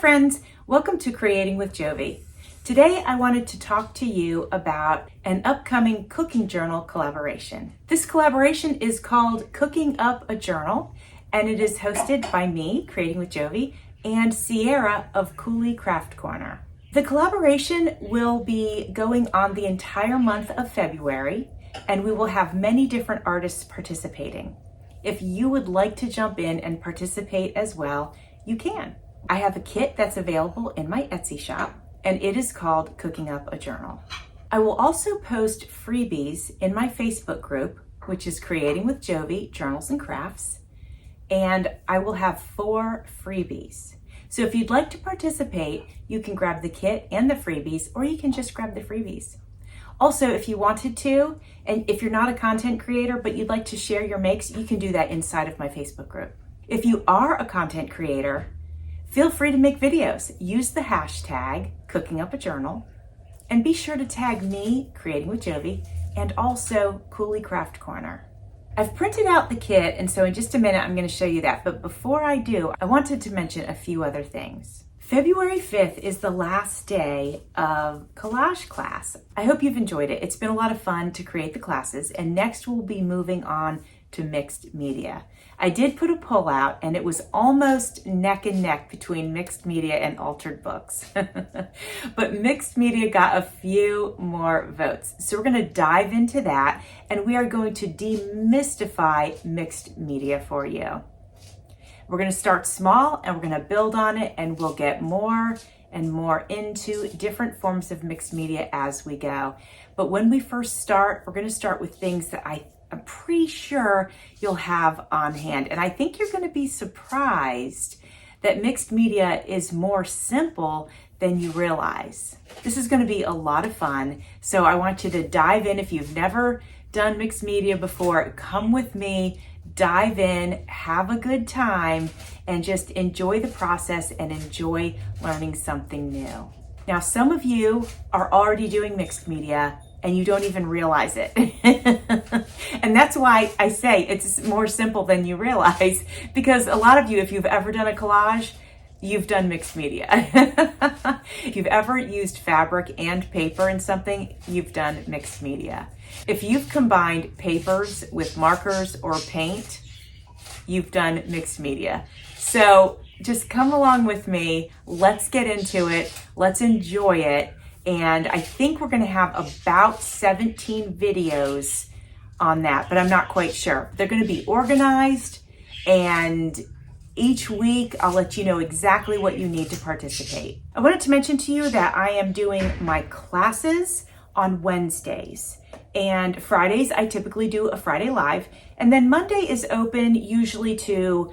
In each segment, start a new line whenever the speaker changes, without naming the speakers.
friends, welcome to Creating with Jovi. Today I wanted to talk to you about an upcoming cooking journal collaboration. This collaboration is called Cooking Up a Journal, and it is hosted by me, Creating with Jovi, and Sierra of Coulee Craft Corner. The collaboration will be going on the entire month of February, and we will have many different artists participating. If you would like to jump in and participate as well, you can. I have a kit that's available in my Etsy shop, and it is called Cooking Up a Journal. I will also post freebies in my Facebook group, which is Creating with Jovi, Journals and Crafts, and I will have 4 freebies. So if you'd like to participate, you can grab the kit and the freebies, or you can just grab the freebies. Also, if you wanted to, and if you're not a content creator, but you'd like to share your makes, you can do that inside of my Facebook group. If you are a content creator, feel free to make videos. Use the hashtag #CookingUpAJournal, and be sure to tag me, Creating with Jovi, and also Coulee Craft Corner. I've printed out the kit, and so in just a minute I'm going to show you that. But before I do, I wanted to mention a few other things. February 5th is the last day of collage class. I hope you've enjoyed it. It's been a lot of fun to create the classes, and next we'll be moving on to mixed media. I did put a poll out, and it was almost neck and neck between mixed media and altered books. But mixed media got a few more votes. So we're going to dive into that, and we are going to demystify mixed media for you. We're going to start small, and we're going to build on it, and we'll get more and more into different forms of mixed media as we go. But when we first start, we're going to start with things that I'm pretty sure you'll have on hand. And I think you're going to be surprised that mixed media is more simple than you realize. This is going to be a lot of fun. So I want you to dive in. If you've never done mixed media before, come with me, dive in, have a good time, and just enjoy the process and enjoy learning something new. Now, some of you are already doing mixed media and you don't even realize it. And that's why I say it's more simple than you realize, because a lot of you, if you've ever done a collage, you've done mixed media. If you've ever used fabric and paper in something, you've done mixed media. If you've combined papers with markers or paint, you've done mixed media. So just come along with me. Let's get into it. Let's enjoy it. And I think we're going to have about 17 videos on that, but I'm not quite sure. They're going to be organized, and each week I'll let you know exactly what you need to participate. I wanted to mention to you that I am doing my classes on Wednesdays, and Fridays I typically do a Friday Live, and then Monday is open usually to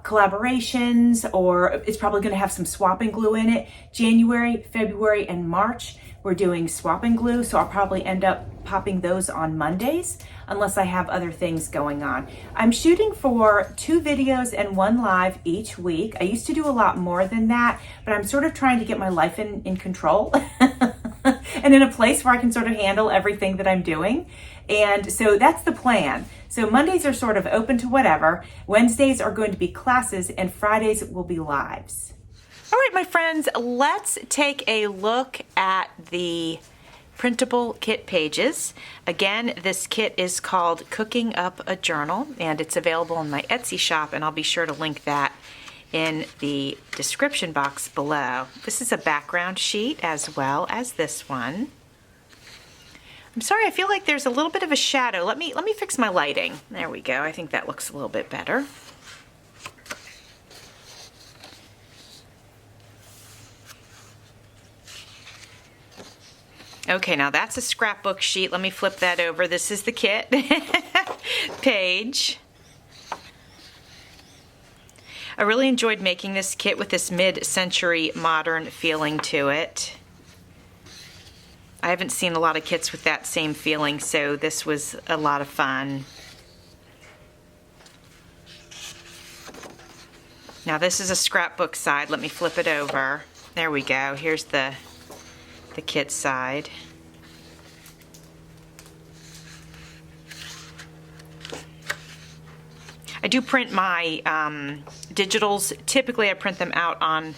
collaborations, or it's probably going to have some swap and glue in it. January, February, and March, we're doing swap and glue, so I'll probably end up popping those on Mondays unless I have other things going on. I'm shooting for 2 videos and 1 live each week. I used to do a lot more than that, but I'm sort of trying to get my life in control and in a place where I can sort of handle everything that I'm doing. And so that's the plan. So Mondays are sort of open to whatever. Wednesdays are going to be classes, and Fridays will be lives. All right, my friends, let's take a look at the printable kit pages. Again, this kit is called Cooking Up a Journal, and it's available in my Etsy shop, and I'll be sure to link that in the description box below. This is a background sheet as well as this one. I'm sorry, I feel like there's a little bit of a shadow. Let me fix my lighting. There we go. I think that looks a little bit better. Okay, now that's a scrapbook sheet. Let me flip that over. This is the kit page. I really enjoyed making this kit with this mid-century modern feeling to it. I haven't seen a lot of kits with that same feeling, so this was a lot of fun. Now this is a scrapbook side. Let me flip it over. There we go. Here's the kit side. I do print my digitals. Typically I print them out on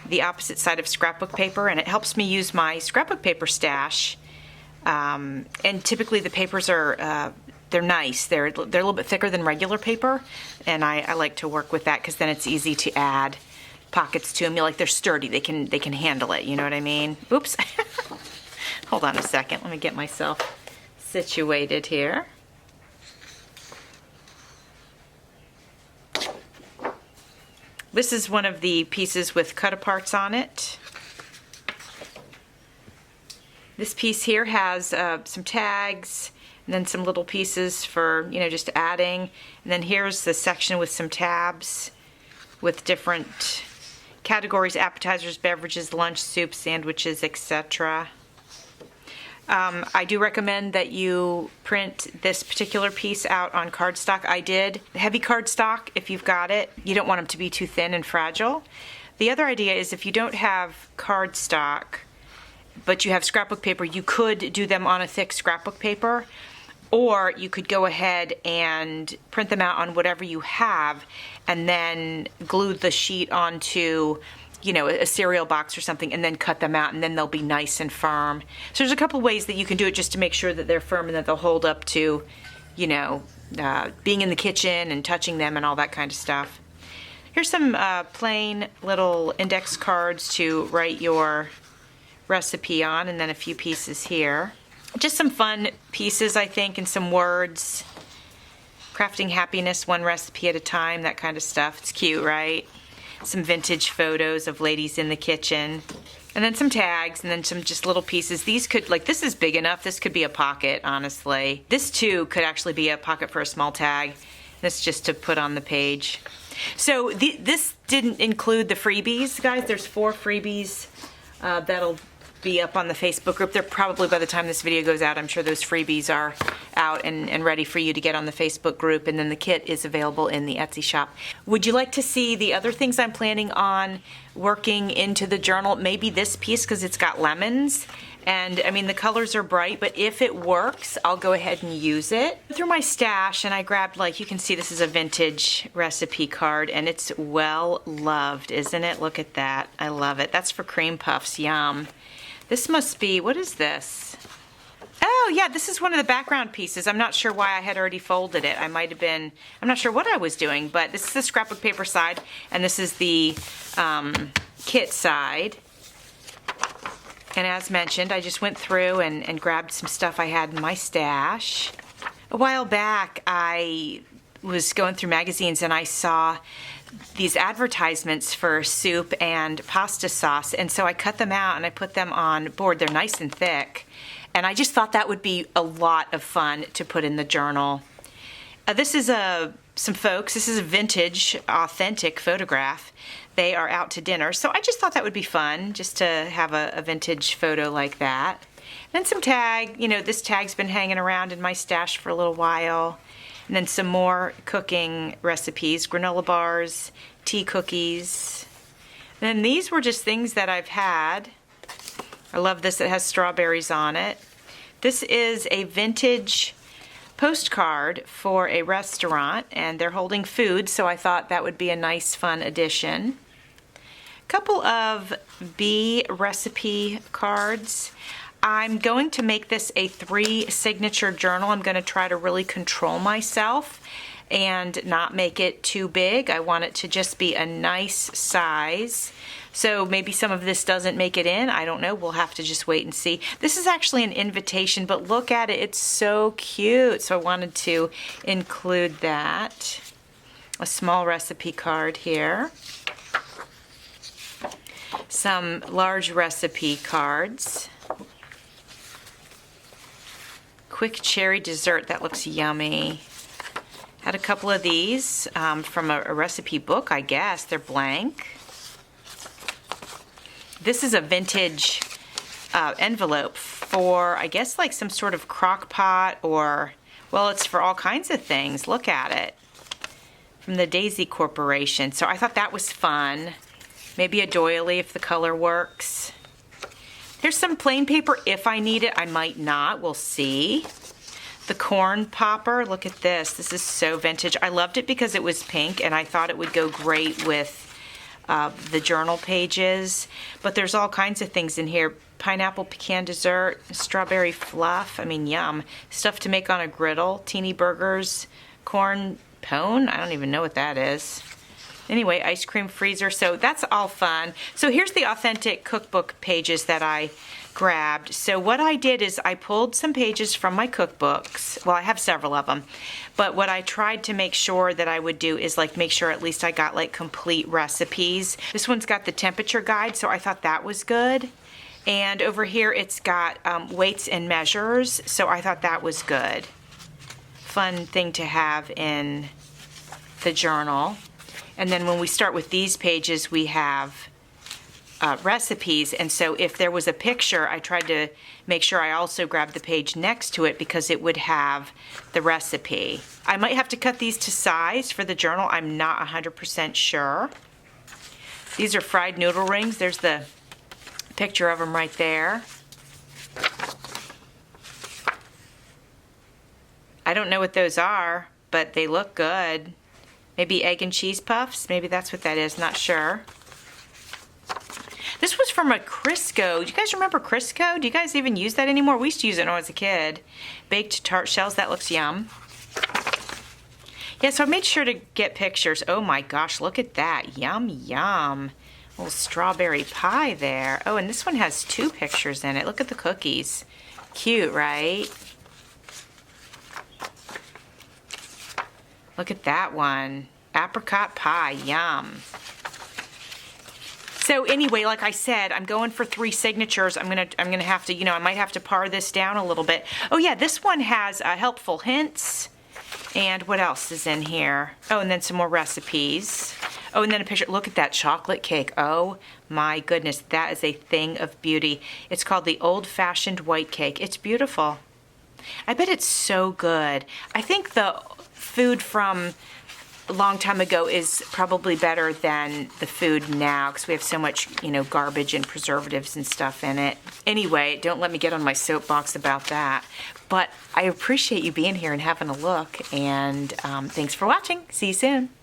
the opposite side of scrapbook paper, and it helps me use my scrapbook paper stash. And typically the papers are they're nice. They're a little bit thicker than regular paper, and I like to work with that because then it's easy to add pockets to them. Like they're sturdy. They can handle it. You know what I mean? Oops. Hold on a second. Let me get myself situated here. This is one of the pieces with cut-aparts on it. This piece here has some tags, and then some little pieces for, you know, just adding. And then here's the section with some tabs with different categories: appetizers, beverages, lunch, soup, sandwiches, etc. I do recommend that you print this particular piece out on cardstock. I did heavy cardstock if you've got it. You don't want them to be too thin and fragile. The other idea is if you don't have cardstock, but you have scrapbook paper, you could do them on a thick scrapbook paper, or you could go ahead and print them out on whatever you have and then glue the sheet onto, you know, a cereal box or something, and then cut them out, and then they'll be nice and firm. So there's a couple ways that you can do it just to make sure that they're firm and that they'll hold up to, you know, being in the kitchen and touching them and all that kind of stuff. Here's some plain little index cards to write your recipe on, and then a few pieces here. Just some fun pieces, I think, and some words. Crafting happiness one recipe at a time, that kind of stuff. It's cute, right? Some vintage photos of ladies in the kitchen, and then some tags, and then some just little pieces. These could, like, this is big enough. This could be a pocket, honestly. This too could actually be a pocket for a small tag. This just to put on the page. So this didn't include the freebies, guys. There's 4 freebies that'll be up on the Facebook group. They're probably, by the time this video goes out, I'm sure those freebies are out and ready for you to get on the Facebook group, and then the kit is available in the Etsy shop. Would you like to see the other things I'm planning on working into the journal? Maybe this piece, because it's got lemons, and I mean the colors are bright, but if it works, I'll go ahead and use it. Through my stash, and I grabbed, like, you can see this is a vintage recipe card, and it's well loved, isn't it? Look at that. I love it. That's for cream puffs. Yum. This must be, what is this? Oh yeah, this is one of the background pieces. I'm not sure why I had already folded it. I might have been, I'm not sure what I was doing, but this is the scrapbook paper side, and this is the kit side. And as mentioned, I just went through and grabbed some stuff I had in my stash. A while back, I was going through magazines and I saw these advertisements for soup and pasta sauce, and so I cut them out and I put them on board. They're nice and thick, and I just thought that would be a lot of fun to put in the journal. This is some folks. This is a vintage, authentic photograph. They are out to dinner, so I just thought that would be fun, just to have a vintage photo like that. And then some tag. You know, this tag's been hanging around in my stash for a little while. And then some more cooking recipes, granola bars, tea cookies. And then these were just things that I've had. I love this. It has strawberries on it. This is a vintage postcard for a restaurant, and they're holding food, so I thought that would be a nice, fun addition. A couple of bee recipe cards. I'm going to make this a 3 signature journal. I'm going to try to really control myself and not make it too big. I want it to just be a nice size. So maybe some of this doesn't make it in. I don't know. We'll have to just wait and see. This is actually an invitation, but look at it. It's so cute. So I wanted to include that. A small recipe card here. Some large recipe cards. Quick cherry dessert, that looks yummy. Had a couple of these from a recipe book, I guess. They're blank. This is a vintage envelope for, I guess, like some sort of crock pot, or, well, it's for all kinds of things. Look at it. From the Daisy Corporation. So I thought that was fun. Maybe a doily if the color works. Here's some plain paper if I need it. I might not. We'll see. The corn popper. Look at this. This is so vintage. I loved it because it was pink, and I thought it would go great with the journal pages. But there's all kinds of things in here. Pineapple pecan dessert, strawberry fluff, I mean yum. Stuff to make on a griddle, teeny burgers, corn pone, I don't even know what that is. Anyway, ice cream freezer, so that's all fun. So here's the authentic cookbook pages that I grabbed. So what I did is I pulled some pages from my cookbooks. Well, I have several of them. But what I tried to make sure that I would do is like make sure at least I got like complete recipes. This one's got the temperature guide, so I thought that was good. And over here it's got weights and measures, so I thought that was good. Fun thing to have in the journal. And then when we start with these pages, we have recipes, and so if there was a picture, I tried to make sure I also grabbed the page next to it because it would have the recipe. I might have to cut these to size for the journal. I'm not 100% sure. These are fried noodle rings. There's the picture of them right there. I don't know what those are, but they look good. Maybe egg and cheese puffs? Maybe that's what that is, not sure. This was from a Crisco. Do you guys remember Crisco? Do you guys even use that anymore? We used to use it when I was a kid. Baked tart shells, that looks yum. Yeah, so I made sure to get pictures. Oh my gosh, look at that. Yum, yum. A little strawberry pie there. Oh, and this one has 2 pictures in it. Look at the cookies. Cute, right? Look at that one. Apricot pie, yum. So anyway, like I said, I'm going for 3 signatures. I'm gonna have to, I might have to par this down a little bit. Oh yeah, this one has helpful hints. And what else is in here? Oh, and then some more recipes. Oh, and then a picture. Look at that chocolate cake. Oh my goodness, that is a thing of beauty. It's called the old-fashioned white cake. It's beautiful. I bet it's so good. I think the food from a long time ago is probably better than the food now because we have so much, garbage and preservatives and stuff in it. Anyway, don't let me get on my soapbox about that. But I appreciate you being here and having a look, and thanks for watching. See you soon.